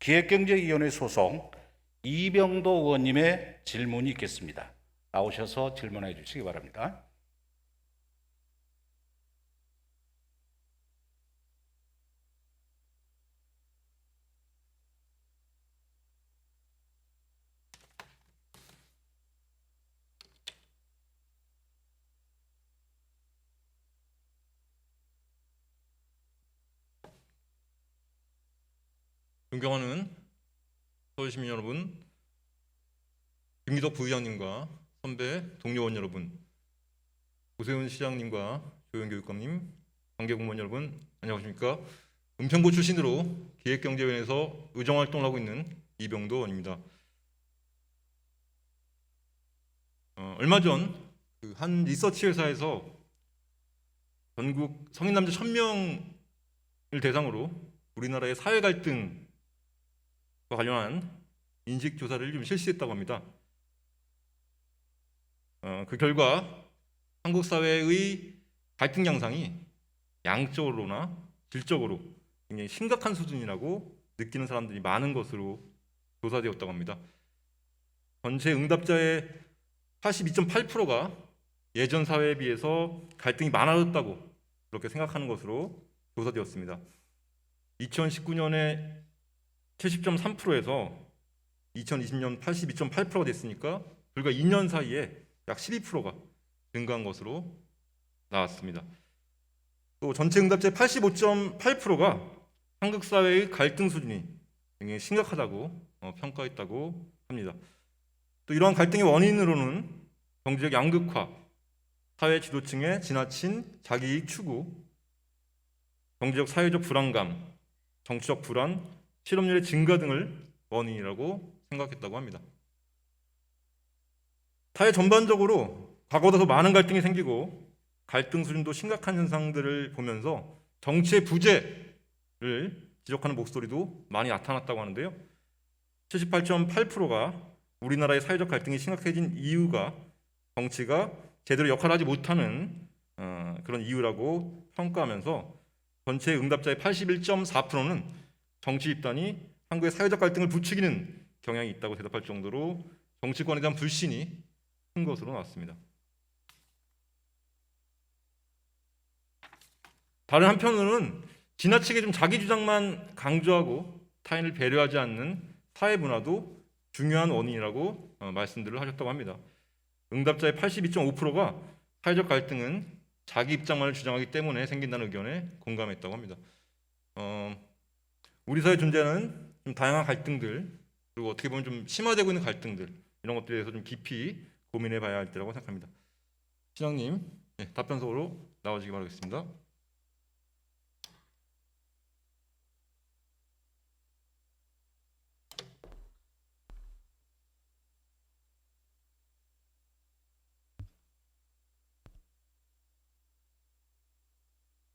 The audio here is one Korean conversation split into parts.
기획경제위원회 소속 이병도 의원님의 질문이 있겠습니다. 나오셔서 질문해 주시기 바랍니다. 존경하는 서울시민 여러분, 김기덕 부의장님과 선배 동료원 여러분, 오세훈 시장님과 조영교육감님, 관계공무원 여러분, 안녕하십니까? 은평구 출신으로 기획경제위원회에서 의정활동을 하고 있는 이병도 의원입니다. 얼마 전 한 리서치 회사에서 전국 성인 남자 1000명을 대상으로 우리나라의 사회 갈등 관련한 인식 조사를 좀 실시했다고 합니다. 그 결과 한국 사회의 갈등 양상이 양적으로나 질적으로 굉장히 심각한 수준이라고 느끼는 사람들이 많은 것으로 조사되었다고 합니다. 전체 응답자의 82.8%가 예전 사회에 비해서 갈등이 많아졌다고 그렇게 생각하는 것으로 조사되었습니다. 2019년에 70.3%에서 2020년 82.8%가 됐으니까 불과 2년 사이에 약 12%가 증가한 것으로 나왔습니다. 또 전체 응답자의 85.8%가 한국 사회의 갈등 수준이 굉장히 심각하다고 평가했다고 합니다. 또 이러한 갈등의 원인으로는 경제적 양극화, 사회 지도층의 지나친 자기이익 추구, 경제적 사회적 불안감, 정치적 불안, 실업률의 증가 등을 원인이라고 생각했다고 합니다. 사회 전반적으로 과거보다 더 많은 갈등이 생기고 갈등 수준도 심각한 현상들을 보면서 정치의 부재를 지적하는 목소리도 많이 나타났다고 하는데요. 78.8%가 우리나라의 사회적 갈등이 심각해진 이유가 정치가 제대로 역할을 하지 못하는 그런 이유라고 평가하면서 전체 응답자의 81.4%는 정치 집단이 한국의 사회적 갈등을 부추기는 경향이 있다고 대답할 정도로 정치권에 대한 불신이 큰 것으로 나왔습니다. 다른 한편으로는 지나치게 좀 자기 주장만 강조하고 타인을 배려하지 않는 사회 문화도 중요한 원인이라고 말씀들을 하셨다고 합니다. 응답자의 82.5%가 사회적 갈등은 자기 입장만을 주장하기 때문에 생긴다는 의견에 공감했다고 합니다. 우리 사회에 존재하는 좀 다양한 갈등들, 그리고 어떻게 보면 좀 심화되고 있는 갈등들, 이런 것들에 대해서 좀 깊이 고민해 봐야 할 때라고 생각합니다. 시장님, 답변서로 나와주시기 바라겠습니다.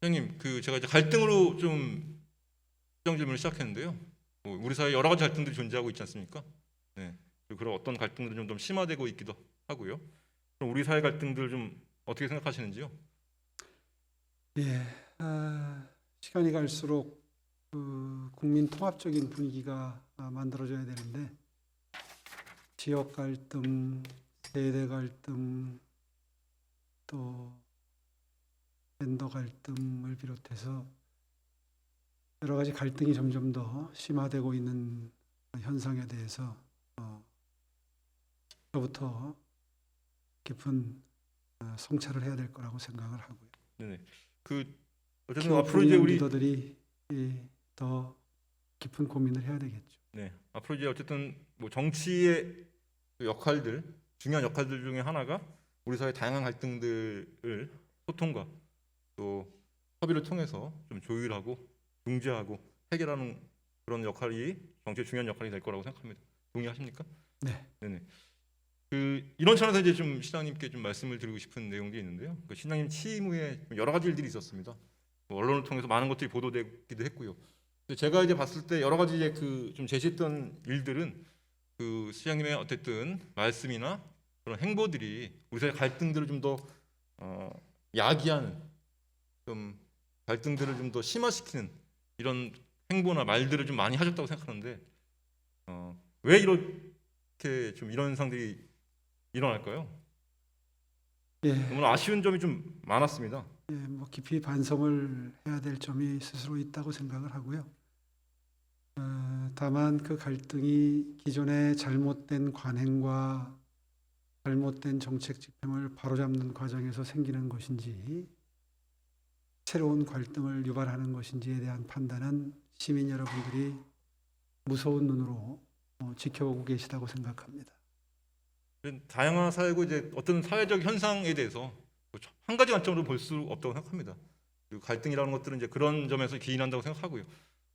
시장님, 제가 이제 갈등으로 좀 시정 질문을 시작했는데요. 우리 사회에 여러 가지 갈등들이 존재하고 있지 않습니까? 네. 그런 어떤 갈등들은 좀 심화되고 있기도 하고요. 그럼 우리 사회 갈등들 좀 어떻게 생각하시는지요? 예, 시간이 갈수록 국민 통합적인 분위기가 만들어져야 되는데 지역 갈등, 세대 갈등, 또 젠더 갈등을 비롯해서 여러 가지 갈등이 점점 더 심화되고 있는 현상에 대해서 저부터 깊은 성찰을 해야 될 거라고 생각을 하고요. 네. 어쨌든 앞으로 이제 우리 리더들이 더 깊은 고민을 해야 되겠죠. 네. 앞으로 이제 어쨌든 뭐 정치의 역할들, 중요한 역할들 중에 하나가 우리 사회 다양한 갈등들을 소통과 또 협의를 통해서 좀 조율하고 중재하고 해결하는 그런 역할이 정치의 중요한 역할이 될 거라고 생각합니다. 동의하십니까? 네. 네네. 이런 차원에서 이제 좀 시장님께 좀 말씀을 드리고 싶은 내용이 있는데요. 시장님 취임 후에 여러 가지 일들이 있었습니다. 언론을 통해서 많은 것들이 보도되기도 했고요. 근데 제가 이제 봤을 때 여러 가지 이제 좀 제시했던 일들은 시장님의 어쨌든 말씀이나 그런 행보들이 우리 사회 갈등들을 좀 더 야기하는, 좀 갈등들을 좀 더 심화시키는 이런 행보나 말들을 좀 많이 하셨다고 생각하는데 왜 이렇게 좀 이런 현상들이 일어날까요? 예, 너무 아쉬운 점이 좀 많았습니다. 예, 뭐 깊이 반성을 해야 될 점이 스스로 있다고 생각을 하고요. 다만 그 갈등이 기존의 잘못된 관행과 잘못된 정책 집행을 바로잡는 과정에서 생기는 것인지 새로운 갈등을 유발하는 것인지에 대한 판단은 시민 여러분들이 무서운 눈으로 지켜보고 계시다고 생각합니다. 다양한 사회고 이제 어떤 사회적 현상에 대해서 한 가지 관점으로 볼 수 없다고 생각합니다. 그 갈등이라는 것들은 이제 그런 점에서 기인한다고 생각하고요.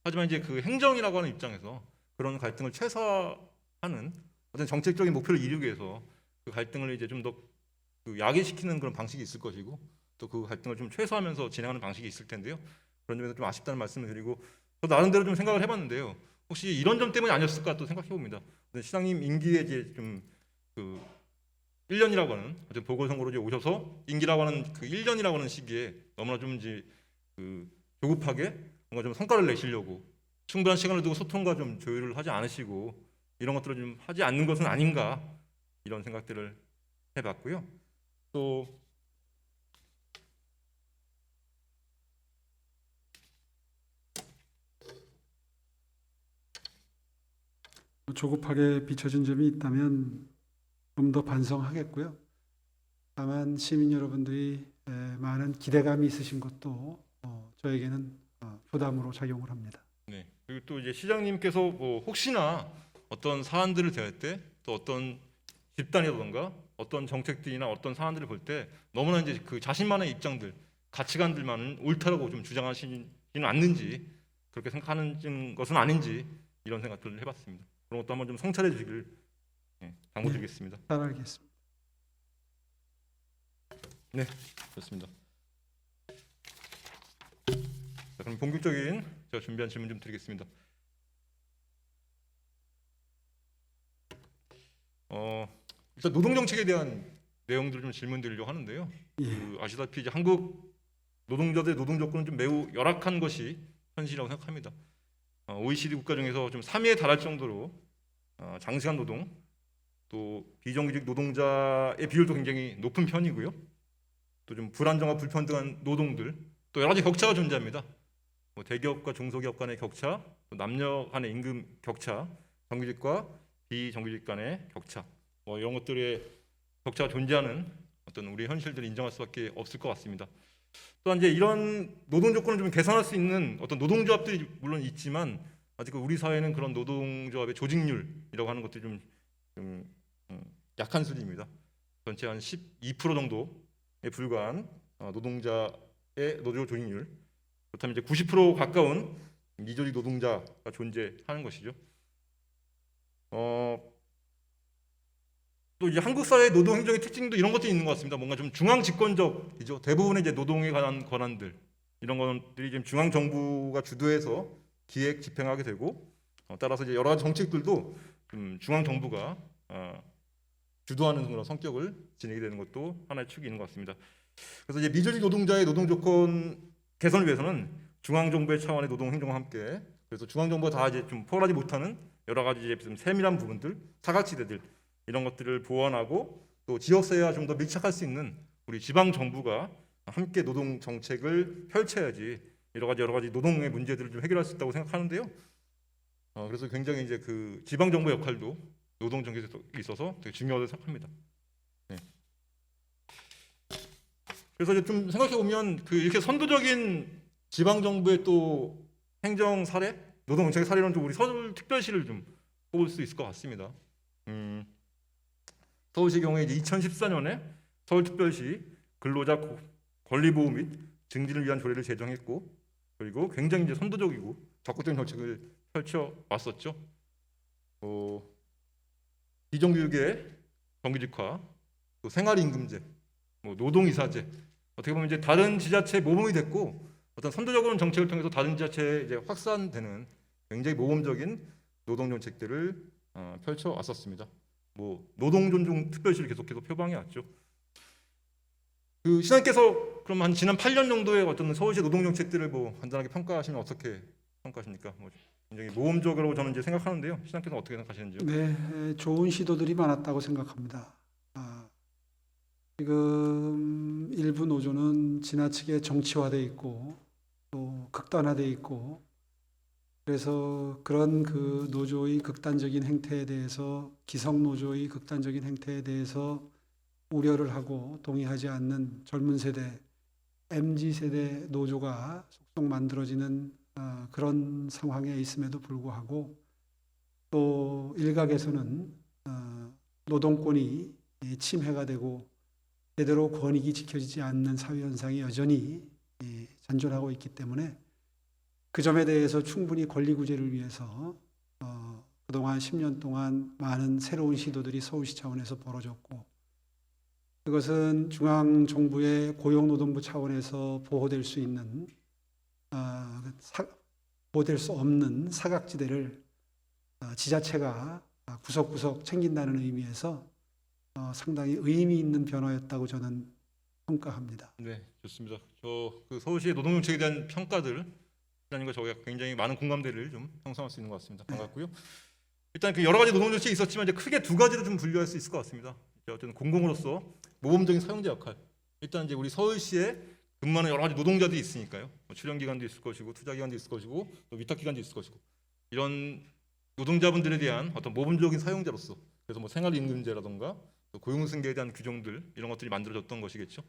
하지만 이제 그 행정이라고 하는 입장에서 그런 갈등을 최소화하는 어떤 정책적인 목표를 이루기 위해서 그 갈등을 이제 좀 더 야기시키는 그런 방식이 있을 것이고 또 그 갈등을 좀 최소화하면서 진행하는 방식이 있을 텐데요. 그런 점에서 좀 아쉽다는 말씀을 드리고 저 나름대로 좀 생각을 해봤는데요. 혹시 이런 점 때문이 아니었을까 또 생각해 봅니다. 시장님 임기에 이제 좀 그 1년이라고 하는 어떤 보궐선거로 이제 오셔서 임기라고 하는 그 1년이라고 하는 시기에 너무나 좀 이제 그 조급하게 뭔가 좀 성과를 내시려고 충분한 시간을 두고 소통과 좀 조율을 하지 않으시고 이런 것들을 좀 하지 않는 것은 아닌가 이런 생각들을 해봤고요. 또 조급하게 비춰진 점이 있다면 좀 더 반성하겠고요. 다만 시민 여러분들이 많은 기대감이 있으신 것도 저에게는 부담으로 작용을 합니다. 네. 그리고 또 이제 시장님께서 뭐 혹시나 어떤 사안들을 대할 때 또 어떤 집단이라든가 어떤 정책들이나 어떤 사안들을 볼 때 너무나 이제 그 자신만의 입장들, 가치관들만은 옳다라고 좀 주장하시지는 않는지 그렇게 생각하는 것은 아닌지 이런 생각들을 해봤습니다. 그런 것도 한번 좀 성찰해 주시길 당부드리겠습니다. 잘 알겠습니다. 네, 좋습니다. 자, 그럼 본격적인 제가 준비한 질문 좀 드리겠습니다. 일단 노동 정책에 대한 내용들을 좀 질문드리려고 하는데요. 예. 아시다시피 이제 한국 노동자들의 노동 조건은 좀 매우 열악한 것이 현실이라고 생각합니다. OECD 국가 중에서 좀 3위에 달할 정도로 장시간 노동, 또 비정규직 노동자의 비율도 굉장히 높은 편이고요. 또 좀 불안정과 불평등한 노동들, 또 여러 가지 격차가 존재합니다. 뭐 대기업과 중소기업 간의 격차, 또 남녀 간의 임금 격차, 정규직과 비정규직 간의 격차, 뭐 이런 것들의 격차가 존재하는 어떤 우리 현실들을 인정할 수밖에 없을 것 같습니다. 또한 이제 이런 노동 조건을 좀 개선할 수 있는 어떤 노동조합들이 물론 있지만 아직 우리 사회는 그런 노동조합의 조직률이라고 하는 것들이 좀 약한 수준입니다. 전체 한 12% 정도에 불과한 노동자의 노조 조직률. 그렇다면 이제 90% 가까운 미조직 노동자가 존재하는 것이죠. 또 이제 한국 사회의 노동 행정의 특징도 이런 것들이 있는 것 같습니다. 뭔가 좀 중앙 집권적이죠. 대부분의 이제 노동에 관한 권한들 이런 것들이 지금 중앙 정부가 주도해서 기획 집행하게 되고 따라서 이제 여러 가지 정책들도 중앙 정부가 주도하는 그런 성격을 지니게 되는 것도 하나의 축이 있는 것 같습니다. 그래서 이제 미조직 노동자의 노동 조건 개선을 위해서는 중앙 정부의 차원의 노동 행정과 함께 그래서 중앙 정부가 다 이제 좀 포괄하지 못하는 여러 가지 이제 좀 세밀한 부분들, 사각지대들 이런 것들을 보완하고 또 지역사회와 좀 더 밀착할 수 있는 우리 지방 정부가 함께 노동 정책을 펼쳐야지 여러 가지 노동의 문제들을 좀 해결할 수 있다고 생각하는데요. 그래서 굉장히 이제 그 지방 정부 역할도 노동 정책에 있어서 되게 중요하다고 생각합니다. 네. 그래서 이제 좀 생각해 보면 그 이렇게 선도적인 지방 정부의 또 행정 사례, 노동 정책 사례는 좀 우리 서울특별시를 좀 꼽을 수 있을 것 같습니다. 서울시 경우에 이제 2014년에 서울특별시 근로자 권리보호 및 증진을 위한 조례를 제정했고 그리고 굉장히 이제 선도적이고 적극적인 정책을 펼쳐 왔었죠. 비정규직의 정규직화, 또 생활임금제, 뭐 노동이사제 어떻게 보면 이제 다른 지자체에 모범이 됐고 어떤 선도적인 정책을 통해서 다른 지자체에 이제 확산되는 굉장히 모범적인 노동 정책들을 펼쳐 왔었습니다. 뭐 노동 존중 특별시를 계속해서 표방해 왔죠. 그 시장님께서 그럼 한 지난 8년 정도의 어떤 서울시 노동 정책들을 뭐 간단하게 평가하시면 어떻게 평가하십니까? 뭐 굉장히 모험적이라고 저는 이제 생각하는데요. 시장께서 어떻게 생각하시는지요? 네, 좋은 시도들이 많았다고 생각합니다. 지금 일부 노조는 지나치게 정치화돼 있고 또 극단화돼 있고 그래서 그런 그 노조의 극단적인 행태에 대해서 기성 노조의 극단적인 행태에 대해서 우려를 하고 동의하지 않는 젊은 세대 MZ 세대 노조가 속속 만들어지는 그런 상황에 있음에도 불구하고 또 일각에서는 노동권이 침해가 되고 제대로 권익이 지켜지지 않는 사회 현상이 여전히 잔존하고 있기 때문에 그 점에 대해서 충분히 권리 구제를 위해서 그동안 10년 동안 많은 새로운 시도들이 서울시 차원에서 벌어졌고 그것은 중앙정부의 고용노동부 차원에서 보호될 수 있는 보호될 수 없는 사각지대를 지자체가 구석구석 챙긴다는 의미에서 상당히 의미 있는 변화였다고 저는 평가합니다. 네, 좋습니다. 저 그 서울시의 노동정책에 대한 평가들 시장님과 저희가 굉장히 많은 공감대를 좀 형성할 수 있는 것 같습니다. 반갑고요. 일단 그 여러 가지 노동정책이 있었지만 이제 크게 두 가지로 좀 분류할 수 있을 것 같습니다. 어쨌든 공공으로서 모범적인 사용자 역할. 일단 이제 우리 서울시에 근무하는 여러 가지 노동자들이 있으니까요. 뭐 출연기관도 있을 것이고 투자기관도 있을 것이고 또 위탁기관도 있을 것이고 이런 노동자분들에 대한 어떤 모범적인 사용자로서 그래서 뭐 생활임금제라던가 또 고용승계에 대한 규정들 이런 것들이 만들어졌던 것이겠죠.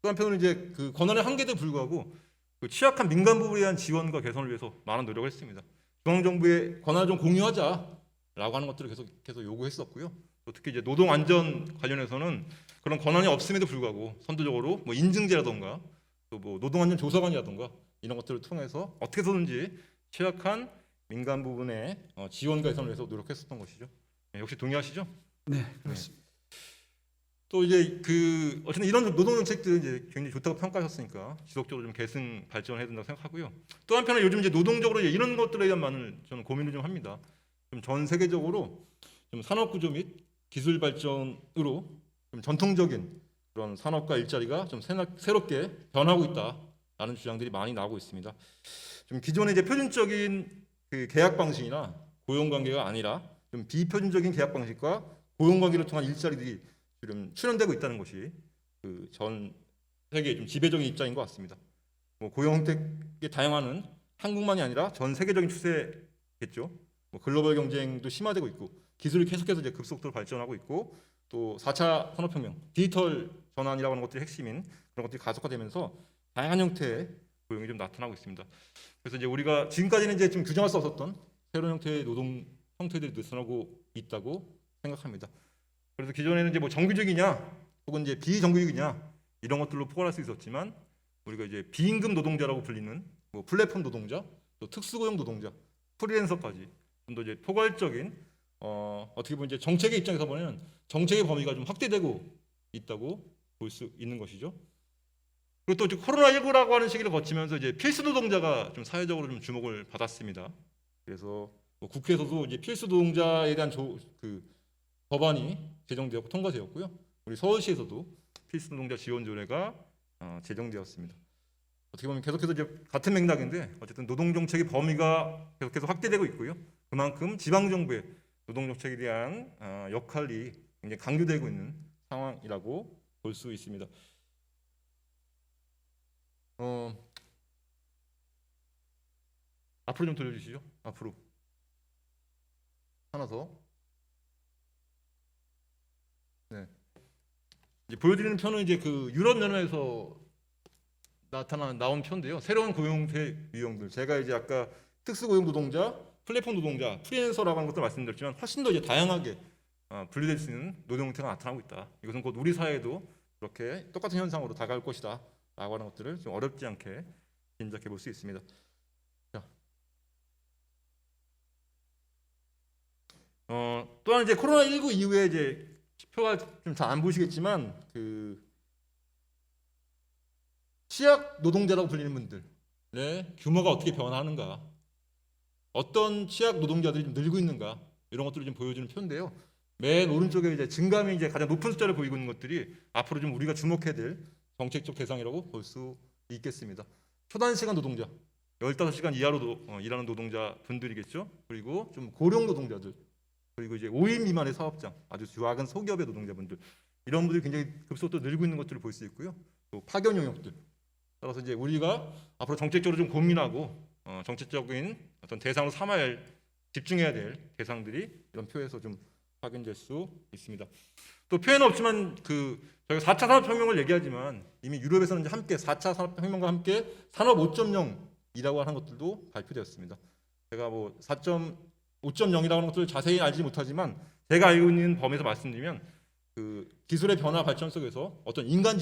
또 한편으로는 이제 그 권한의 한계에도 불구하고 그 취약한 민간 부분에 대한 지원과 개선을 위해서 많은 노력을 했습니다. 중앙정부의 권한을 좀 공유하자라고 하는 것들을 계속 요구했었고요. 또 특히 이제 노동 안전 관련해서는 그런 권한이 없음에도 불구하고 선도적으로 뭐 인증제라던가 또 뭐 노동 안전 조사관이라던가 이런 것들을 통해서 어떻게 해서든지 취약한 민간 부분의 지원과 개선을 위해서 노력했었던 것이죠. 네, 역시 동의하시죠? 네, 그렇습니다. 또 이제 그 어쨌든 이런 노동 정책들은 이제 굉장히 좋다고 평가하셨으니까 지속적으로 좀 계승 발전해야 된다고 생각하고요. 또 한편은 요즘 이제 노동적으로 이런 것들에 대한 많은 저는 고민을 좀 합니다. 좀 전 세계적으로 좀 산업 구조 및 기술 발전으로 좀 전통적인 그런 산업과 일자리가 좀 새롭게 변하고 있다라는 주장들이 많이 나오고 있습니다. 좀 기존의 이제 표준적인 그 계약 방식이나 고용 관계가 아니라 좀 비표준적인 계약 방식과 고용 관계를 통한 일자리들이 지금 출현되고 있다는 것이 그 전 세계의 좀 지배적인 입장인 것 같습니다. 뭐 고용 형태의 다양화는 한국만이 아니라 전 세계적인 추세겠죠. 뭐 글로벌 경쟁도 심화되고 있고 기술이 계속해서 이제 급속도로 발전하고 있고 또 4차 산업혁명, 디지털 전환이라고 하는 것들이 핵심인 그런 것들이 가속화되면서 다양한 형태의 고용이 좀 나타나고 있습니다. 그래서 이제 우리가 지금까지는 이제 좀 규정할 수 없었던 새로운 형태의 노동 형태들이 나타나고 있다고 생각합니다. 그래서 기존에는 이제 뭐 정규직이냐 혹은 이제 비정규직이냐 이런 것들로 포괄할 수 있었지만 우리가 이제 비임금 노동자라고 불리는 뭐 플랫폼 노동자, 또 특수고용 노동자, 프리랜서까지 좀 더 이제 포괄적인 어떻게 보면 이제 정책의 입장에서 보면 정책의 범위가 좀 확대되고 있다고 볼 수 있는 것이죠. 그리고 또 이제 코로나19라고 하는 시기를 거치면서 이제 필수 노동자가 좀 사회적으로 좀 주목을 받았습니다. 그래서 뭐 국회에서도 이제 필수 노동자에 대한 그 법안이 제정되었고 통과되었고요. 우리 서울시에서도 필수 노동자 지원 조례가 제정되었습니다. 어떻게 보면 계속해서 이제 같은 맥락인데 어쨌든 노동 정책의 범위가 계속해서 확대되고 있고요. 그만큼 지방 정부의 노동 정책에 대한 역할이 굉장히 강조되고 있는 상황이라고 볼 수 있습니다. 앞으로 좀 돌려주시죠. 앞으로 하나 더. 네. 이제 보여드리는 편은 이제 그 유럽 연합에서 나온 편인데요. 새로운 고용태 유형들. 제가 이제 아까 특수고용 노동자, 플랫폼 노동자, 프리랜서라고 하는 것들 말씀드렸지만 훨씬 더 이제 다양하게 분류될 수 있는 노동 형태가 나타나고 있다. 이것은 곧 우리 사회에도 그렇게 똑같은 현상으로 다가올 것이다. 라고 하는 것들을 좀 어렵지 않게 짐작해 볼 수 있습니다. 자. 또한 이제 코로나19 이후에 이제 표가 좀 잘 안 보시겠지만 그 취약 노동자라고 불리는 분들의 규모가 어떻게 변화하는가, 어떤 취약 노동자들이 좀 늘고 있는가 이런 것들을 좀 보여주는 표인데요. 맨 오른쪽에 이제 증감이 이제 가장 높은 숫자를 보이고 있는 것들이 앞으로 좀 우리가 주목해야 될 정책적 대상이라고 볼 수 있겠습니다. 초단시간 노동자, 15시간 이하로 일하는 노동자 분들이겠죠. 그리고 좀 고령 노동자들, 그리고 이제 5인 미만의 사업장, 아주 작은 소기업의 노동자분들, 이런 분들이 굉장히 급속도로 늘고 있는 것들을 볼 수 있고요. 또 파견 용역들. 따라서 이제 우리가 앞으로 정책적으로 좀 고민하고 정책적인 어떤 대상으로 삼아야 집중해야 될 대상들이 이런 표에서 좀 확인될 수 있습니다. 또 표에는 없지만 저희가 4차 산업혁명을 얘기하지만 이미 유럽에서는 이제 함께 4차 산업혁명과 함께 산업 5.0이라고 하는 것들도 발표되었습니다. 제가 뭐 4.5.0이라고 하는 것들을 자세히 알지 못하지만 제가 알고 있는 범위에서 말씀드리면 기술의 변화 발전 속에서 어떤 인간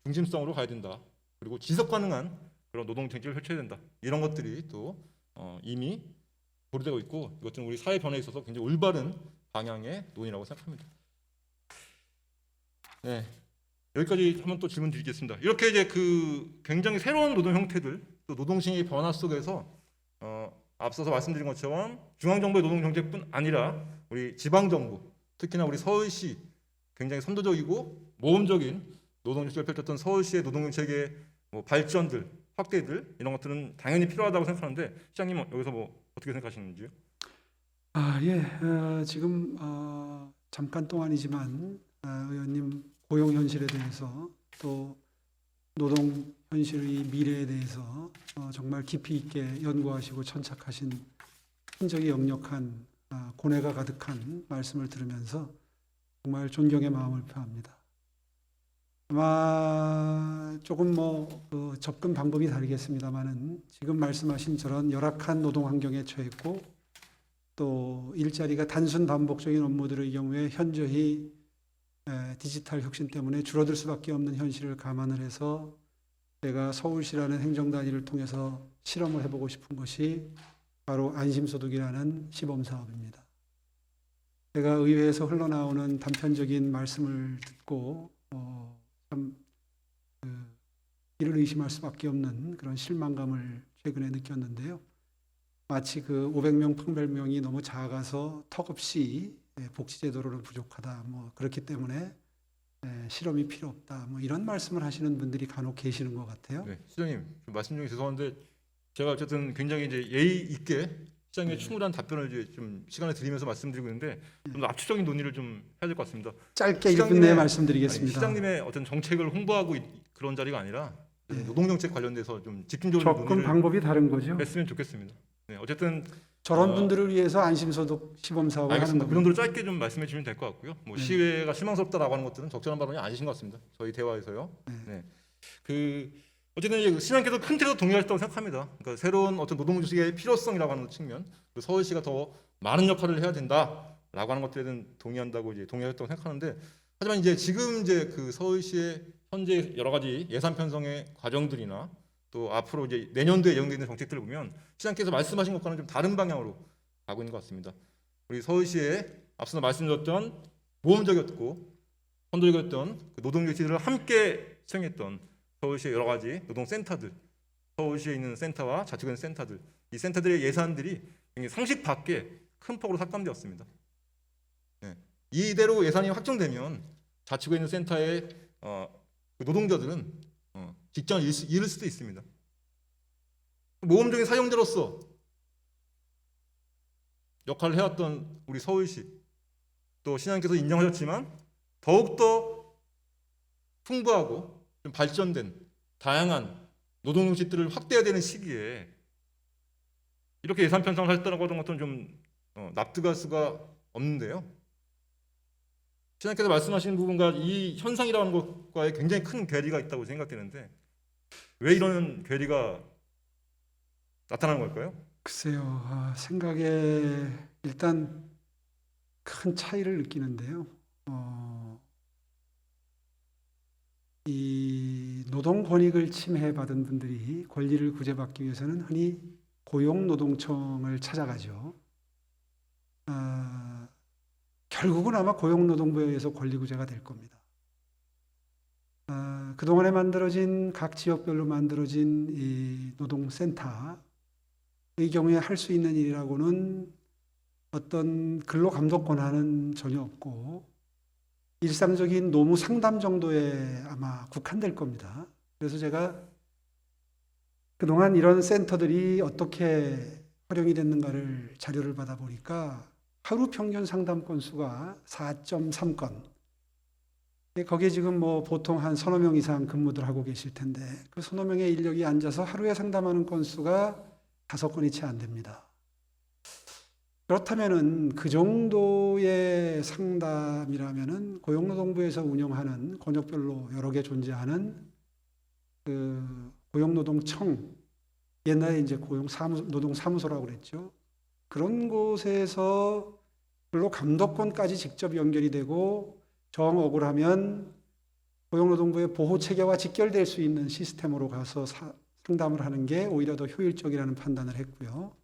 중심성으로 가야 된다. 그리고 지속 가능한 그런 노동 정책을 펼쳐야 된다. 이런 것들이 또 이미 보류되고 있고 이것들은 우리 사회 변화에 있어서 굉장히 올바른 방향의 논의라고 생각합니다. 네, 여기까지 한번 또 질문 드리겠습니다. 이렇게 이제 굉장히 새로운 노동 형태들, 또 노동시장의 변화 속에서 앞서서 말씀드린 것처럼 중앙정부의 노동 정책뿐 아니라 우리 지방정부, 특히나 우리 서울시 굉장히 선도적이고 모험적인 노동 정책을 펼쳤던 서울시의 노동 정책의 발전들, 확대들 이런 것들은 당연히 필요하다고 생각하는데 시장님 여기서 어떻게 생각하시는지요? 지금 잠깐 동안이지만 의원님 고용 현실에 대해서 또 노동 현실의 미래에 대해서 정말 깊이 있게 연구하시고 천착하신 흔적이 역력한 고뇌가 가득한 말씀을 들으면서 정말 존경의 마음을 표합니다. 아마 조금 접근 방법이 다르겠습니다만은 지금 말씀하신 저런 열악한 노동 환경에 처했고 또 일자리가 단순 반복적인 업무들의 경우에 현저히 디지털 혁신 때문에 줄어들 수밖에 없는 현실을 감안을 해서 제가 서울시라는 행정단위를 통해서 실험을 해보고 싶은 것이 바로 안심소득이라는 시범사업입니다. 제가 의회에서 흘러나오는 단편적인 말씀을 듣고 참 이를 의심할 수밖에 없는 그런 실망감을 최근에 느꼈는데요. 마치 500명 판별명이 너무 작아서 턱없이 복지제도로는 부족하다. 그렇기 때문에 실험이 필요 없다. 이런 말씀을 하시는 분들이 간혹 계시는 것 같아요. 네, 시장님 말씀 중에 죄송한데 제가 어쨌든 굉장히 이제 예의 있게 시장님의 충분한 답변을 이제 좀 시간을 드리면서 말씀드리고 있는데 좀 더 압축적인 논의를 좀 해야 될 것 같습니다. 짧게 1분 내에 말씀드리겠습니다. 시장님의 어떤 정책을 홍보하고 그런 자리가 아니라 노동 정책 관련돼서 좀 집중적으로 접근 논의를 방법이 다른 거죠. 했으면 좋겠습니다. 네, 어쨌든 저런 분들을 위해서 안심소득 시범사업을 하는 알겠습니다. 겁니다. 그 정도로 짧게 좀 말씀해 주시면 될 것 같고요. 시외가 실망스럽다라고 하는 것들은 적절한 발언이 아니신 것 같습니다. 저희 대화에서요. 네. 어쨌든 이제 시장님께서 큰 틀에서 동의하셨다고 생각합니다. 그러니까 새로운 어떤 노동 정책의 필요성이라고 하는 측면, 서울시가 더 많은 역할을 해야 된다라고 하는 것들에 대한 동의한다고 이제 동의하셨다고 생각하는데, 하지만 이제 지금 이제 서울시의 현재 여러 가지 예산 편성의 과정들이나 또 앞으로 이제 내년도에 예정되어 있는 정책들을 보면 시장께서 말씀하신 것과는 좀 다른 방향으로 가고 있는 것 같습니다. 우리 서울시에 앞서 말씀드렸던 모험적이었고 선도적이었던 노동 정책들을 함께 수행했던 서울시의 여러 가지 노동센터들, 서울시에 있는 센터와 자치구의 센터들, 이 센터들의 예산들이 상식 밖에 큰 폭으로 삭감되었습니다. 네. 이대로 예산이 확정되면 자치구에 있는 센터의 노동자들은 직장을 잃을 수도 있습니다. 모험적인 사용자로서 역할을 해왔던 우리 서울시, 또 시장님께서 인정하셨지만 더욱더 풍부하고 좀 발전된 다양한 노동 정책들을 확대해야 되는 시기에 이렇게 예산 편성을 하셨다고 하는 것은 좀 납득할 수가 없는데요. 시장님께서 말씀하신 부분과 이 현상이라는 것과의 굉장히 큰 괴리가 있다고 생각되는데 왜 이런 괴리가 나타나는 걸까요? 글쎄요, 생각에 일단 큰 차이를 느끼는데요. 이 노동 권익을 침해받은 분들이 권리를 구제받기 위해서는 흔히 고용노동청을 찾아가죠. 결국은 아마 고용노동부에 의해서 권리구제가 될 겁니다. 그동안에 만들어진 각 지역별로 만들어진 이 노동센터의 경우에 할 수 있는 일이라고는 어떤 근로감독 권한은 전혀 없고 일상적인 노무 상담 정도에 아마 국한될 겁니다. 그래서 제가 그동안 이런 센터들이 어떻게 활용이 됐는가를 자료를 받아보니까 하루 평균 상담 건수가 4.3건. 거기에 지금 뭐 보통 한 서너 명 이상 근무들 하고 계실 텐데 그 서너 명의 인력이 앉아서 하루에 상담하는 건수가 5건이 채 안 됩니다. 그렇다면은 그 정도의 상담이라면은 고용노동부에서 운영하는 권역별로 여러 개 존재하는 그 고용노동청, 옛날에 이제 노동사무소라고 그랬죠. 그런 곳에서 별로 감독권까지 직접 연결이 되고 정 억울하면 고용노동부의 보호 체계와 직결될 수 있는 시스템으로 가서 상담을 하는 게 오히려 더 효율적이라는 판단을 했고요.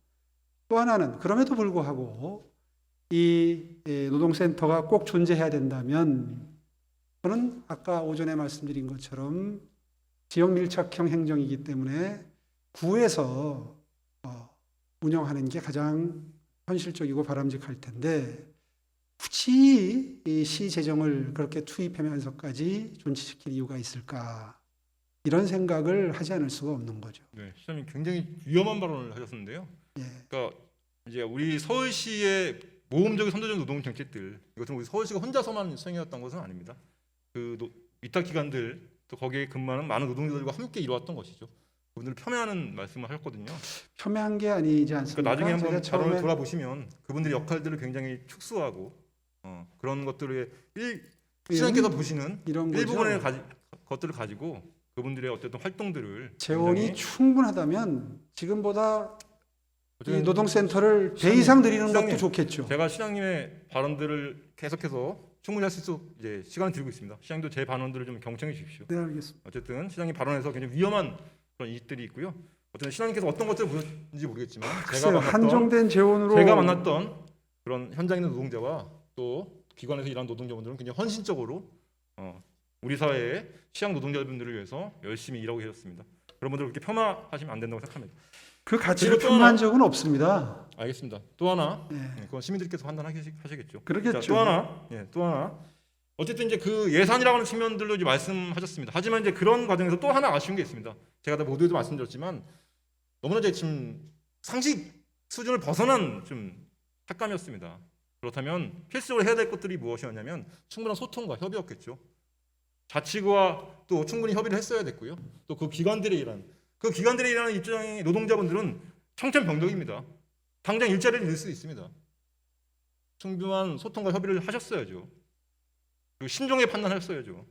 또 하나는 그럼에도 불구하고 이 노동센터가 꼭 존재해야 된다면 저는 아까 오전에 말씀드린 것처럼 지역 밀착형 행정이기 때문에 구에서 운영하는 게 가장 현실적이고 바람직할 텐데 굳이 이 시 재정을 그렇게 투입하면서까지 존치시킬 이유가 있을까? 이런 생각을 하지 않을 수가 없는 거죠. 네, 시장님 굉장히 위험한 발언을 하셨는데요. 예. 그러니까 이제 우리 서울시의 모험적인 선도적 노동 정책들 이것은 우리 서울시가 혼자서만 수행해왔던 것은 아닙니다. 그 위탁 기관들 또 거기에 근무하는 많은 노동자들과 함께 이루어왔던 것이죠. 그분들 폄훼하는 말씀을 하셨거든요. 폄훼한 게 아니지 않습니까? 그러니까 나중에 한번 제가 자료를 돌아보시면 그분들의 역할들을 굉장히 축소하고 그런 것들의 시장님께서 보시는 이런 거죠. 일부분의 것들을 가지고 그분들의 어쨌든 활동들을 재원이 굉장히 충분하다면 지금보다 이 어쨌든 노동센터를 배 시장님, 이상 드리는 시장님, 것도 좋겠죠. 제가 시장님의 발언들을 계속해서 충분히 할 수 있도록 이제 시간을 드리고 있습니다. 시장님도 제 발언들을 좀 경청해 주십시오. 네, 알겠습니다. 어쨌든 시장님 발언에서 굉장히 위험한 그런 이익들이 있고요. 어쨌든 시장님께서 어떤 것들을 보셨는지 모르겠지만 글쎄요, 한정된 재원으로 제가 만났던 그런 현장에 있는 노동자와 또 기관에서 일하는 노동자분들은 굉장히 헌신적으로 우리 사회의 시장 노동자분들을 위해서 열심히 일하고 계셨습니다. 그런 분들 그렇게 폄하하시면 안 된다고 생각합니다. 그 가치를 그리고 또 폄하한 적은 없습니다. 알겠습니다. 또 하나, 네. 그건 시민들께서 판단하시겠죠. 그러겠죠. 자, 또 하나. 어쨌든 이제 그 예산이라고 하는 측면들로 이제 말씀하셨습니다. 하지만 이제 그런 과정에서 또 하나 아쉬운 게 있습니다. 제가 다 모두에도 말씀드렸지만 너무나 이제 지금 상식 수준을 벗어난 좀 탁감이었습니다. 그렇다면 필수적으로 해야 될 것들이 무엇이었냐면 충분한 소통과 협의였겠죠. 자치구와 또 충분히 협의를 했어야 됐고요. 또 그 기관들의 일하는 입장의 노동자분들은 청천벽력입니다. 당장 일자리를 잃을 수 있습니다. 충분한 소통과 협의를 하셨어야죠. 그리고 신중하게 판단하셨어야죠.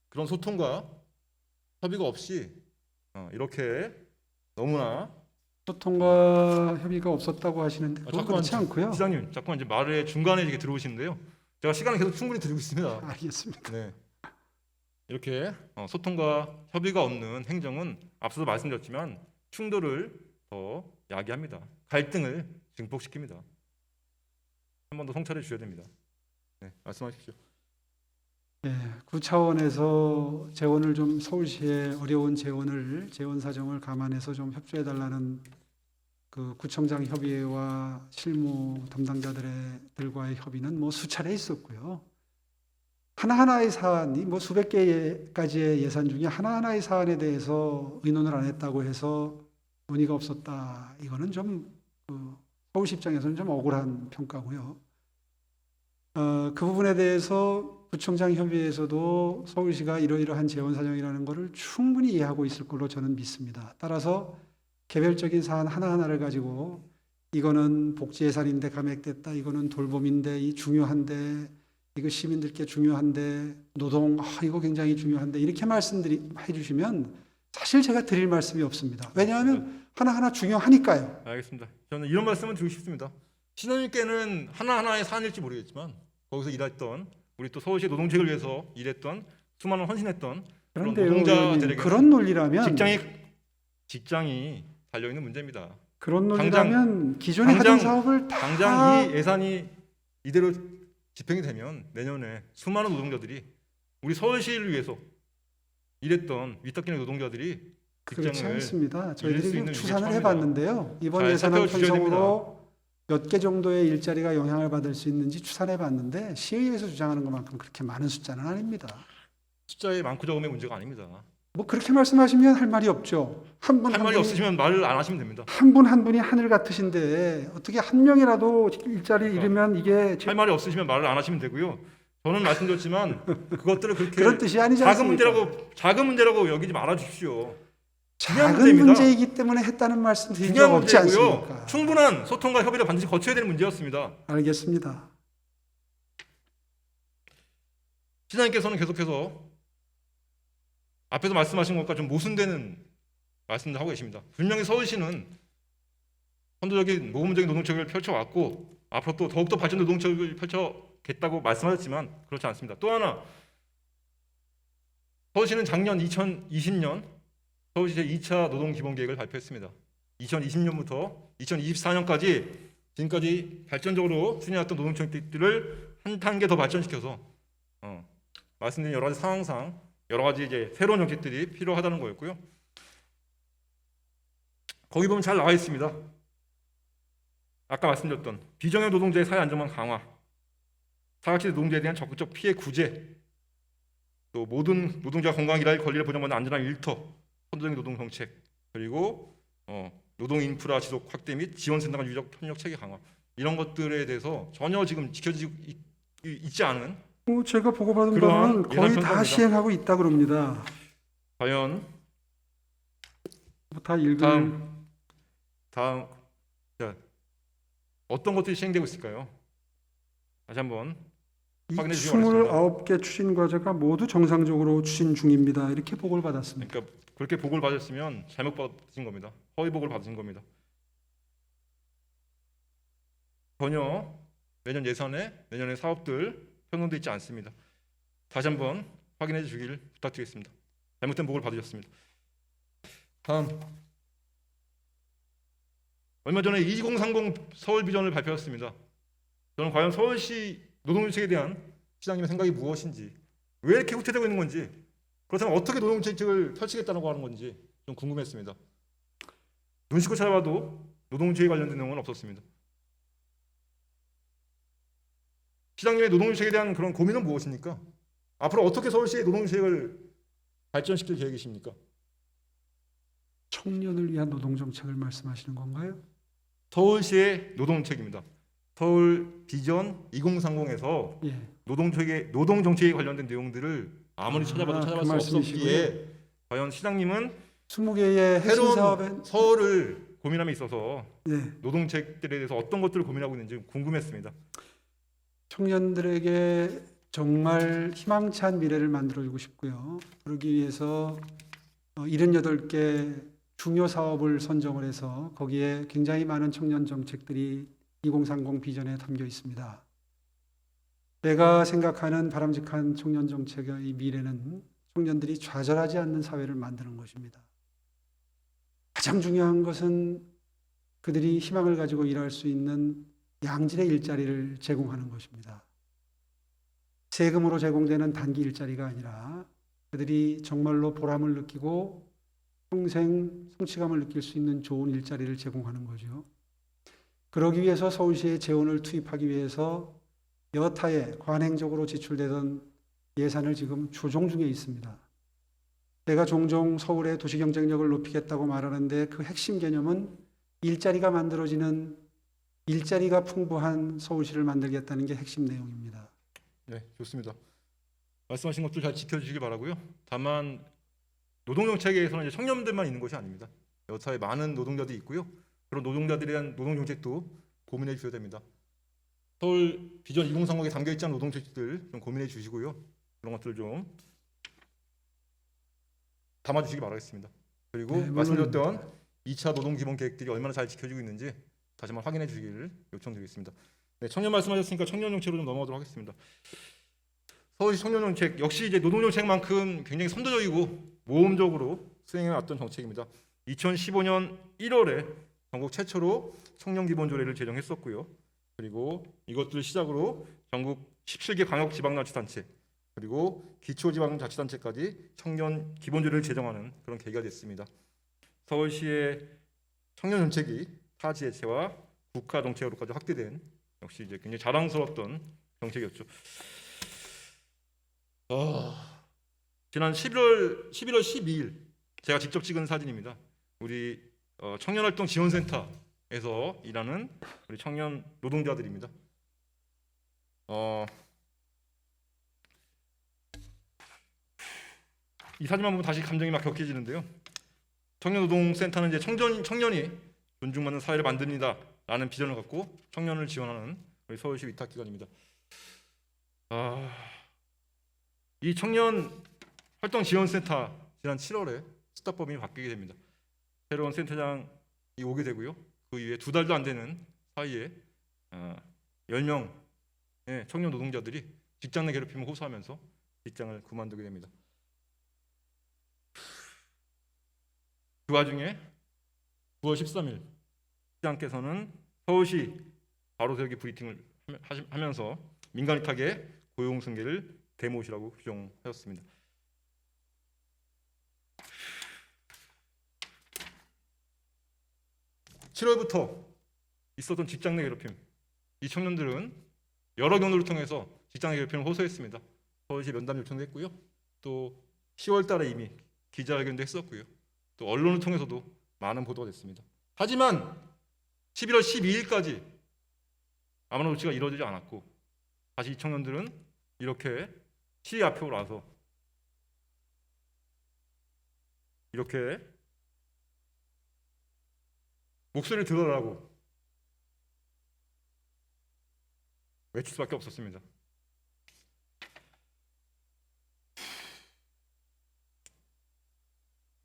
그런 소통과 협의가 없이 이렇게 너무나 소통과 협의가 없었다고 하시는데 그건 그렇지 않고요. 시장님 자꾸만 이제 말의 중간에 이렇게 들어오시는데요. 제가 시간을 계속 충분히 드리고 있습니다. 알겠습니다. 네. 이렇게 소통과 협의가 없는 행정은 앞서도 말씀드렸지만 충돌을 더 야기합니다. 갈등을 증폭시킵니다. 한 번 더 성찰해 주셔야 됩니다. 네, 말씀하십시오. 예, 구 차원에서 재원을 좀 서울시의 어려운 재원 사정을 감안해서 좀 협조해 달라는 그 구청장 협의회와 실무 담당자들과의 협의는 뭐 수차례 있었고요. 하나하나의 사안이 뭐 수백 개까지의 예산 중에 하나하나의 사안에 대해서 의논을 안 했다고 해서 논의가 없었다. 이거는 좀 서울시 입장에서는 좀 억울한 평가고요. 그 부분에 대해서 구청장 협의회에서도 서울시가 이러이러한 재원 사정이라는 것을 충분히 이해하고 있을 걸로 저는 믿습니다. 따라서 개별적인 사안 하나하나를 가지고 이거는 복지 예산인데 감액됐다. 이거는 돌봄인데 이 중요한데 이거 시민들께 중요한데 노동 이거 굉장히 중요한데 이렇게 말씀해 주시면 사실 제가 드릴 말씀이 없습니다. 왜냐하면 하나하나 중요하니까요. 알겠습니다. 저는 이런 말씀을 드리고 싶습니다. 신혼님께는 하나하나의 사안일지 모르겠지만 거기서 일했던 우리 또 서울시 노동책을 위해서 일했던 수많은 헌신했던 그런 그런데요, 노동자들에게 그런 논리라면 직장이 달려 있는 문제입니다. 그런 논리라면 기존에 하던 사업을 당장 이 예산이 이대로 집행이 되면 내년에 수많은 노동자들이 우리 서울시를 위해서 일했던 위탁기능 노동자들이 그렇지 직장을 않습니다. 잃을 수 저희들이 있는 추산을 위기에 해봤는데요. 이번 잘 예산안 살펴주셔야 편성으로 몇 개 정도의 일자리가 영향을 받을 수 있는지 추산해봤는데 시의회에서 주장하는 것만큼 그렇게 많은 숫자는 아닙니다. 숫자의 많고 적음의 문제가 아닙니다. 뭐 그렇게 말씀하시면 할 말이 없죠. 한 분 할 한 말이 분이 없으시면 말을 안 하시면 됩니다. 한 분 한 분이 하늘 같으신데 어떻게 한 명이라도 일자리 잃으면 이게 할 말이 없으시면 말을 안 하시면 되고요. 저는 말씀드렸지만 그것들을 그렇게 그런 뜻이 아니지 작은 않습니까? 문제라고 여기지 말아 주십시오. 중요한 작은 문제입니다. 문제이기 때문에 했다는 말씀 드린 적 중요한 없지 문제고요. 않습니까? 충분한 소통과 협의를 반드시 거쳐야 되는 문제였습니다. 알겠습니다. 시장님께서는 계속해서 앞에서 말씀하신 것과 좀 모순되는 말씀을 하고 계십니다. 분명히 서울시는 선도적인 모범적인 노동체계를 펼쳐왔고 앞으로 또 더욱더 발전된 노동체계를 펼쳐겠다고 말씀하셨지만 그렇지 않습니다. 또 하나 서울시는 작년 2020년 서울시의 2차 노동기본계획을 발표했습니다. 2020년부터 2024년까지 지금까지 발전적으로 추진해왔던 노동정책들을 한 단계 더 발전시켜서 말씀드린 여러 가지 상황상 여러 가지 이제 새로운 정책들이 필요하다는 거였고요. 거기 보면 잘 나와 있습니다. 아까 말씀드렸던 비정형 노동자의 사회 안전망 강화, 사각지대 노동자에 대한 적극적 피해 구제, 또 모든 노동자가 건강한 일할 권리를 보장받는 안전한 일터, 선도적인 노동 정책, 그리고 노동 인프라 지속 확대 및 지원센터 간 유적 협력 체계 강화, 이런 것들에 대해서 전혀 지금 지켜지고 있지 않은 제가 보고받은 그러한 바는 거의 예산 다 편성입니다. 시행하고 있다 그럽니다. 과연 다 읽을 다음 자, 어떤 것들이 시행되고 있을까요? 다시 한번 이 확인해 주시기 바랍니다. 29개 추진 과제가 모두 정상적으로 추진 중입니다. 이렇게 보고를 받았습니다. 그러니까 그렇게 보고를 받으시면 잘못 받으신 겁니다. 허위 보고를 받으신 겁니다. 전혀 내년 예산에 내년의 사업들 편성돼 있지 않습니다. 다시 한번 확인해 주길 부탁드리겠습니다. 잘못된 보고를 받으셨습니다. 다음 얼마 전에 2030 서울 비전을 발표했습니다. 저는 과연 서울시 노동정책에 대한 시장님의 생각이 무엇인지, 왜 이렇게 후퇴되고 있는 건지, 그렇다면 어떻게 노동정책을 펼치겠다고 하는 건지 좀 궁금했습니다. 눈 씻고 찾아봐도 노동주의에 관련된 내용은 없었습니다. 시장님의 노동정책에 대한 그런 고민은 무엇입니까? 앞으로 어떻게 서울시의 노동정책을 발전시킬 계획이십니까? 청년을 위한 노동정책을 말씀하시는 건가요? 서울시의 노동정책입니다. 서울 비전 2030에서 예. 노동정책에 관련된 내용들을 아무리 찾아봐도 찾아볼 그 수 말씀이시고요. 없었기에 과연 시장님은 20개의 핵심 새로운 사업에 서울을 고민함에 있어서 예. 노동책들에 대해서 어떤 것들을 고민하고 있는지 궁금했습니다. 청년들에게 정말 희망찬 미래를 만들어주고 싶고요. 그러기 위해서 78개 중요 사업을 선정을 해서 거기에 굉장히 많은 청년 정책들이 2030 비전에 담겨 있습니다. 제가 생각하는 바람직한 청년 정책의 미래는 청년들이 좌절하지 않는 사회를 만드는 것입니다. 가장 중요한 것은 그들이 희망을 가지고 일할 수 있는 양질의 일자리를 제공하는 것입니다. 세금으로 제공되는 단기 일자리가 아니라 그들이 정말로 보람을 느끼고 평생 성취감을 느낄 수 있는 좋은 일자리를 제공하는 거죠. 그러기 위해서 서울시에 재원을 투입하기 위해서 여타에 관행적으로 지출되던 예산을 지금 조정 중에 있습니다. 제가 종종 서울의 도시 경쟁력을 높이겠다고 말하는데 그 핵심 개념은 일자리가 만들어지는 일자리가 풍부한 서울시를 만들겠다는 게 핵심 내용입니다. 네, 좋습니다. 말씀하신 것들 잘 지켜주시기 바라고요. 다만 노동정책에서는 이제 청년들만 있는 것이 아닙니다. 여타에 많은 노동자들이 있고요. 그런 노동자들에 대한 노동정책도 고민해 주셔야 됩니다. 서울 비전 2030에 담겨 있지 않은 노동정책들 좀 고민해 주시고요. 그런 것들 좀 담아주시기 바라겠습니다. 그리고 네, 말씀드렸던 2차 노동기본계획들이 얼마나 잘 지켜지고 있는지 다시 한번 확인해 주시기를 요청드리겠습니다. 네, 청년 말씀하셨으니까 청년 정책으로 좀 넘어가도록 하겠습니다. 서울시 청년 정책 역시 이제 노동 정책만큼 굉장히 선도적이고 모험적으로 수행해 왔던 정책입니다. 2015년 1월에 전국 최초로 청년 기본조례를 제정했었고요. 그리고 이것들을 시작으로 전국 17개 광역 지방자치단체 그리고 기초지방자치단체까지 청년 기본조례를 제정하는 그런 계기가 됐습니다. 서울시의 청년 정책이 타 지자체와 국가 정책으로까지 확대된 역시 이제 굉장히 자랑스러웠던 정책이었죠. 지난 11월 12일 제가 직접 찍은 사진입니다. 우리 청년활동 지원센터에서 일하는 우리 청년 노동자들입니다. 이 사진만 보면 다시 감정이 막 격해지는데요. 청년노동센터는 이제 청년이 존중받는 사회를 만듭니다라는 비전을 갖고 청년을 지원하는 우리 서울시 위탁기관입니다. 이 청년활동지원센터 지난 7월에 스타법인이 바뀌게 됩니다. 새로운 센터장이 오게 되고요. 그 이후에 2달도 안 되는 사이에 10명의 청년 노동자들이 직장 내 괴롭힘을 호소하면서 직장을 그만두게 됩니다. 그 와중에 9월 13일 시장께서는 서울시 바로 세우기 브리핑을 하면서 민간 위탁의 고용 승계를 대못이라고 규정하였습니다. (7월부터) 있었던 직장 내 괴롭힘, 이 청년들은 여러 경로를 통해서 직장 내 괴롭힘을 호소했습니다. 서울시 면담 요청도 했고요. 또 10월 달에 이미 기자회견도 했었고요. 또 언론을 통해서도 많은 보도가 됐습니다. 하지만 11월 12일까지 아무런 조치가 이루어지지 않았고 다시 이 청년들은 이렇게 시위 앞으로 나서 이렇게 목소리를 들어라고 외칠 수밖에 없었습니다.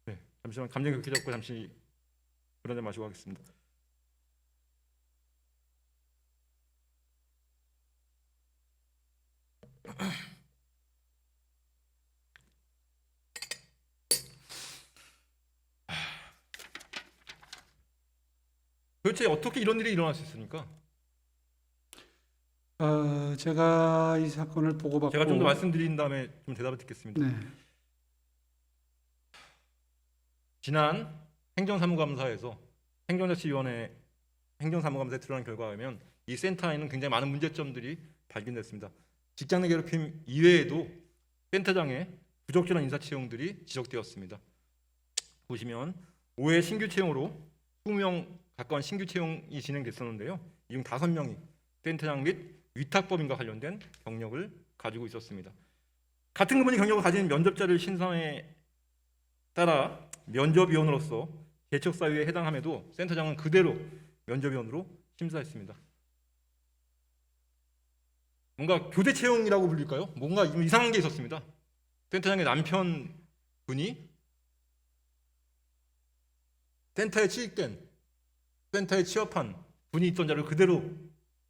네, 잠시만 감정이 격해졌고 잠시 그런 데 마시고 하겠습니다. 도대체 어떻게 이런 일이 일어날 수 있습니까? 제가 이 사건을 보고받고 제가 좀 더 말씀드린 다음에 좀 대답을 듣겠습니다. 네, 지난 행정사무감사에서 행정자치위원회 행정사무감사에 드러난 결과에 의하면 이 센터에는 굉장히 많은 문제점들이 발견됐습니다. 직장 내 괴롭힘 이외에도 센터장의 부적절한 인사 채용들이 지적되었습니다. 보시면 올해 신규 채용으로 20명 가까운 신규 채용이 진행됐었는데요. 이 중 5명이 센터장 및 위탁법인과 관련된 경력을 가지고 있었습니다. 같은 그분이 경력을 가진 면접자를 신청에 따라 면접위원으로서 개척사유에 해당함에도 센터장은 그대로 면접위원으로 심사했습니다. 뭔가 교대 채용이라고 불릴까요? 뭔가 이상한 게 있었습니다. 센터장의 남편분이 센터에 취직된, 센터에 취업한 분이 있던 자를 그대로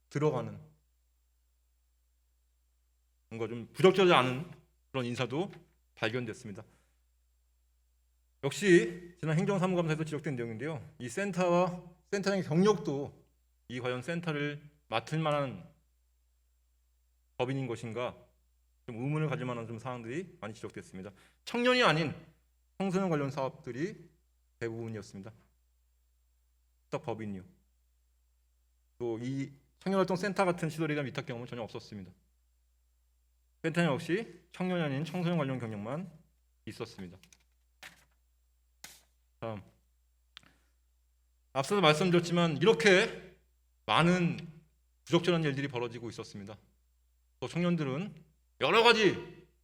들어가는 뭔가 좀 부적절하지 않은 그런 인사도 발견됐습니다. 역시 지난 행정사무감사에서 지적된 내용인데요. 이 센터장의 경력도 이 과연 센터를 맡을 만한 법인인 것인가 좀 의문을 가질 만한 좀 사항들이 많이 지적됐습니다. 청년이 아닌 청소년 관련 사업들이 대부분이었습니다. 딱 법인이요. 또 이 청년활동센터 같은 시설에 대한 위탁 경험은 전혀 없었습니다. 센터는 역시 청년이 아닌 청소년 관련 경력만 있었습니다. 다음, 앞서도 말씀드렸지만 이렇게 많은 부적절한 일들이 벌어지고 있었습니다. 또 청년들은 여러 가지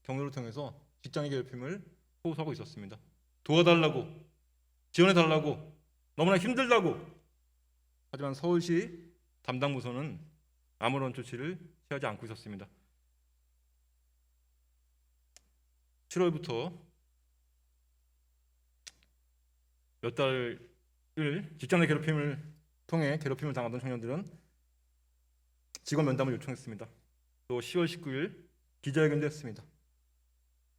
경로를 통해서 직장의 괴롭힘을 호소하고 있었습니다. 도와달라고, 지원해달라고, 너무나 힘들다고. 하지만 서울시 담당 부서는 아무런 조치를 취하지 않고 있었습니다. 7월부터 몇 달을 직장 내 괴롭힘을 통해 괴롭힘을 당하던 청년들은 직원 면담을 요청했습니다. 또 10월 19일 기자회견도 했습니다.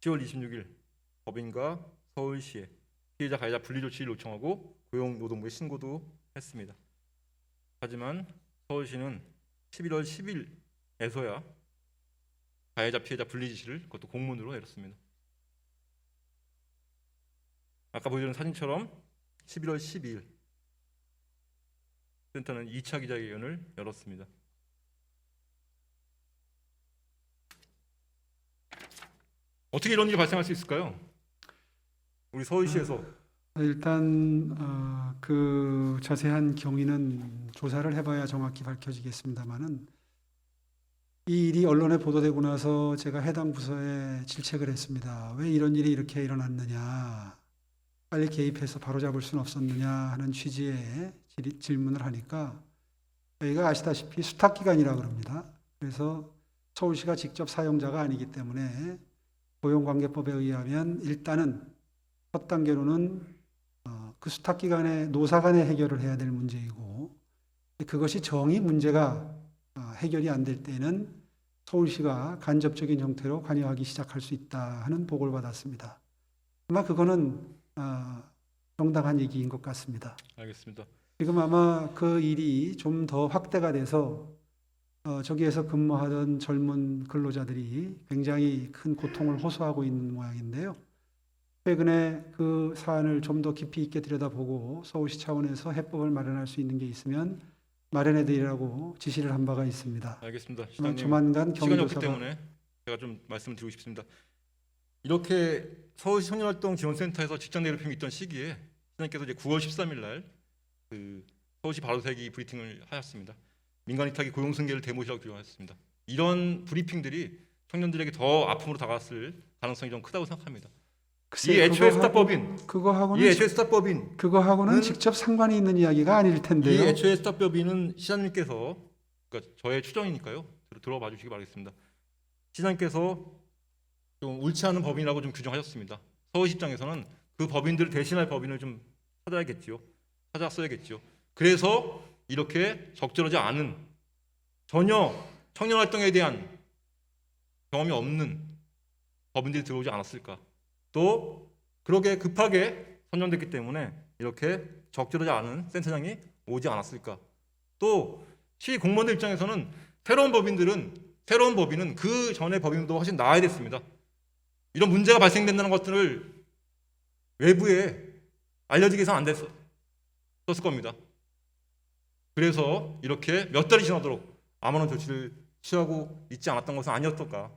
10월 26일 법인과 서울시에 피해자 가해자 분리 조치를 요청하고 고용노동부에 신고도 했습니다. 하지만 서울시는 11월 10일에서야 가해자 피해자 분리 지시를 그것도 공문으로 내렸습니다. 아까 보여드린 사진처럼 11월 12일 센터는 2차 기자회견을 열었습니다. 어떻게 이런 일이 발생할 수 있을까요? 우리 서울시에서 일단 그 자세한 경위는 조사를 해봐야 정확히 밝혀지겠습니다만은 이 일이 언론에 보도되고 나서 제가 해당 부서에 질책을 했습니다. 왜 이런 일이 이렇게 일어났느냐, 빨리 개입해서 바로잡을 수는 없었느냐 하는 취지의 질문을 하니까 저희가 아시다시피 수탁기관이라 그럽니다. 그래서 서울시가 직접 사용자가 아니기 때문에 고용관계법에 의하면 일단은 첫 단계로는 그 수탁기관의 노사 간에 해결을 해야 될 문제이고, 그것이 정의 문제가 해결이 안 될 때는 서울시가 간접적인 형태로 관여하기 시작할 수 있다 하는 보고를 받았습니다. 아마 그거는 정당한 얘기인 것 같습니다. 알겠습니다. 지금 아마 그 일이 좀 더 확대가 돼서 저기에서 근무하던 젊은 근로자들이 굉장히 큰 고통을 호소하고 있는 모양인데요. 최근에 그 사안을 좀 더 깊이 있게 들여다보고 서울시 차원에서 해법을 마련할 수 있는 게 있으면 마련해드리라고 지시를 한 바가 있습니다. 알겠습니다. 시장님, 조만간 시간이 없기 경조사가 때문에 제가 좀 말씀을 드리고 싶습니다. 이렇게 서울시 청년활동 지원센터에서 직장 내로평이 있던 시기에 시장님께서 이제 9월 13일 날 그 서울시 바로세기 브리핑을 하셨습니다. 민간 위탁이 고용 승계를 대모시라고 주장하셨습니다. 이런 브리핑들이 청년들에게 더 아픔으로 다가왔을 가능성이 좀 크다고 생각합니다. 이 애초에 스타법인, 그거하고는 직접 상관이 있는 이야기가 아닐 이 텐데요. 애초에 스타법인은 시장님께서, 그러니까 저의 추정이니까요, 들어봐 주시기 바라겠습니다. 시장님께서 좀 옳지 않은 법인이라고 좀 규정하셨습니다. 서울시 입장에서는 그 법인들을 대신할 법인을 좀 찾았어야겠죠. 그래서 이렇게 적절하지 않은, 전혀 청년 활동에 대한 경험이 없는 법인들이 들어오지 않았을까. 또 그렇게 급하게 선정됐기 때문에 이렇게 적절하지 않은 센터장이 오지 않았을까. 또 시 공무원들 입장에서는 새로운 법인은 그 전에 법인도 훨씬 나아야 됐습니다. 이런 문제가 발생된다는 것들을 외부에 알려지기 위해서 안 됐었을 겁니다. 그래서 이렇게 몇 달이 지나도록 아무런 조치를 취하고 있지 않았던 것은 아니었을까.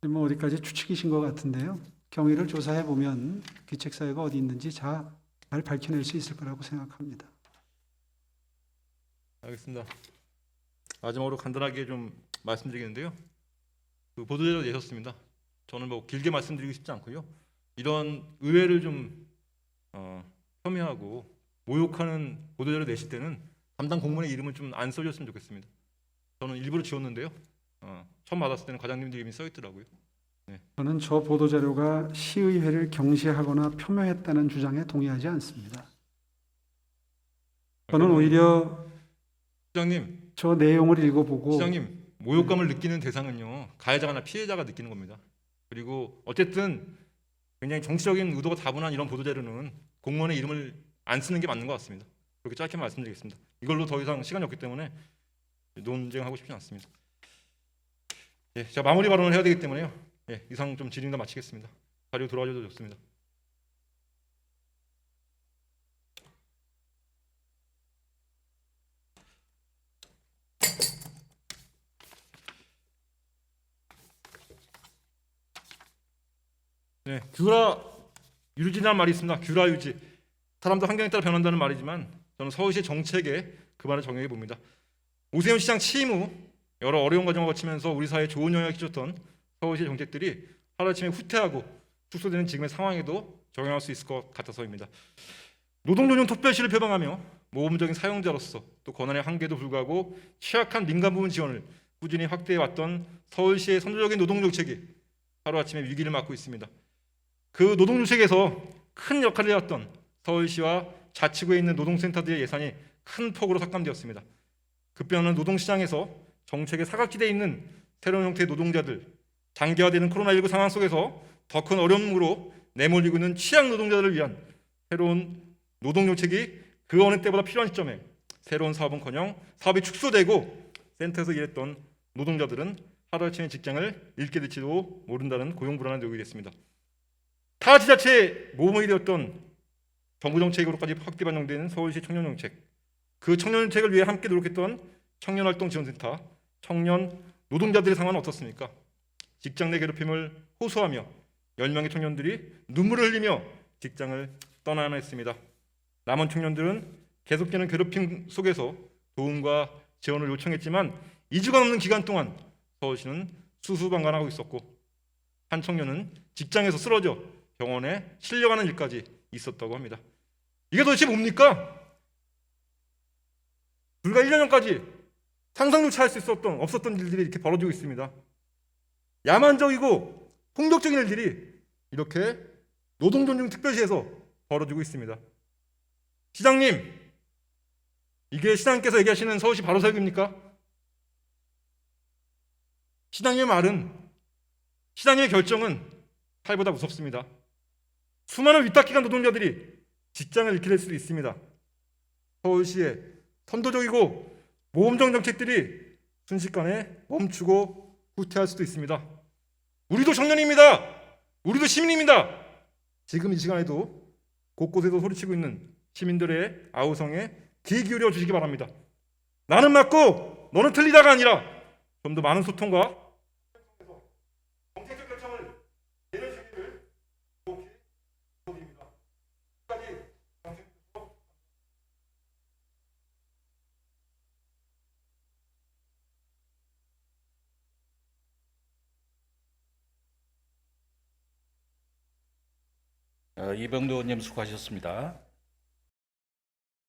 뭐 어디까지 추측이신 것 같은데요. 경위를 조사해 보면 기책 사유가 어디 있는지 잘 밝혀낼 수 있을 거라고 생각합니다. 알겠습니다. 마지막으로 간단하게 좀 말씀드리겠는데요. 그 보도자료 내셨습니다. 저는 뭐 길게 말씀드리고 싶지 않고요. 이런 의회를 좀 폄훼하고 모욕하는 보도자료 내실 때는 담당 공무원의 이름은 좀 안 써줬으면 좋겠습니다. 저는 일부러 지웠는데요. 처음 받았을 때는 과장님들 이름이 써 있더라고요. 저는 저 보도자료가 시의회를 경시하거나 폄훼했다는 주장에 동의하지 않습니다. 저는 오히려 시장님, 저 내용을 읽어보고 모욕감을 느끼는 대상은요, 가해자나 피해자가 느끼는 겁니다. 그리고 어쨌든 굉장히 정치적인 의도가 다분한 이런 보도자료는 공무원의 이름을 안 쓰는 게 맞는 것 같습니다. 그렇게 짧게 말씀드리겠습니다. 이걸로 더 이상 시간이 없기 때문에 논쟁하고 싶지 않습니다. 제가 마무리 발언을 해야 되기 때문에요. 이상 좀 질의응답 마치겠습니다. 자료 돌아와줘도 좋습니다. 규라 유지라는 말이 있습니다. 규라 유지. 사람도 환경에 따라 변한다는 말이지만 저는 서울시 정책에 그 말을 적용해 봅니다. 오세훈 시장 취임 후 여러 어려운 과정을 거치면서 우리 사회에 좋은 영향을 끼쳤던 서울시 정책들이 하루아침에 후퇴하고 축소되는 지금의 상황에도 적용할 수 있을 것 같아서입니다. 노동조정 특별시를 표방하며 모범적인 사용자로서 또 권한의 한계도 불구하고 취약한 민간 부문 지원을 꾸준히 확대해왔던 서울시의 선도적인 노동정책이 하루아침에 위기를 맞고 있습니다. 그 노동정책에서 큰 역할을 해왔던 서울시와 자치구에 있는 노동센터들의 예산이 큰 폭으로 삭감되었습니다. 급변하는 노동시장에서 정책의 사각지대에 있는 새로운 형태의 노동자들, 장기화되는 코로나19 상황 속에서 더 큰 어려움으로 내몰리고 있는 취약 노동자들을 위한 새로운 노동정책이 그 어느 때보다 필요한 시점에 새로운 사업은커녕 사업이 축소되고 센터에서 일했던 노동자들은 하루아침에 직장을 잃게 될지도 모른다는 고용불안에 놓이게 됐습니다. 타 지자체의 모범이 되었던 정부 정책으로까지 확대 반영되는 서울시 청년정책, 그 청년정책을 위해 함께 노력했던 청년활동지원센터, 청년 노동자들의 상황은 어떻습니까? 직장 내 괴롭힘을 호소하며 10명의 청년들이 눈물을 흘리며 직장을 떠나야 했습니다. 남은 청년들은 계속되는 괴롭힘 속에서 도움과 지원을 요청했지만 2주가 넘는 기간 동안 서울시는 수수방관하고 있었고 한 청년은 직장에서 쓰러져 병원에 실려가는 일까지 있었다고 합니다. 이게 도대체 뭡니까? 불과 1년 전까지 상상조차 할 수 없었던 일들이 이렇게 벌어지고 있습니다. 야만적이고 폭력적인 일들이 이렇게 노동존중특별시에서 벌어지고 있습니다. 시장님, 이게 시장님께서 얘기하시는 서울시 바로서기입니까? 시장님의 말은, 시장님의 결정은 칼보다 무섭습니다. 수많은 위탁기관 노동자들이 직장을 잃게 될 수도 있습니다. 서울시의 선도적이고 모험적 정책들이 순식간에 멈추고 후퇴할 수도 있습니다. 우리도 청년입니다. 우리도 시민입니다. 지금 이 시간에도 곳곳에서 소리치고 있는 시민들의 아우성에 귀 기울여 주시기 바랍니다. 나는 맞고 너는 틀리다가 아니라 좀 더 많은 소통과 정책적 결정을 내려주기를 부탁드립니다. 이병도 의원님 수고하셨습니다.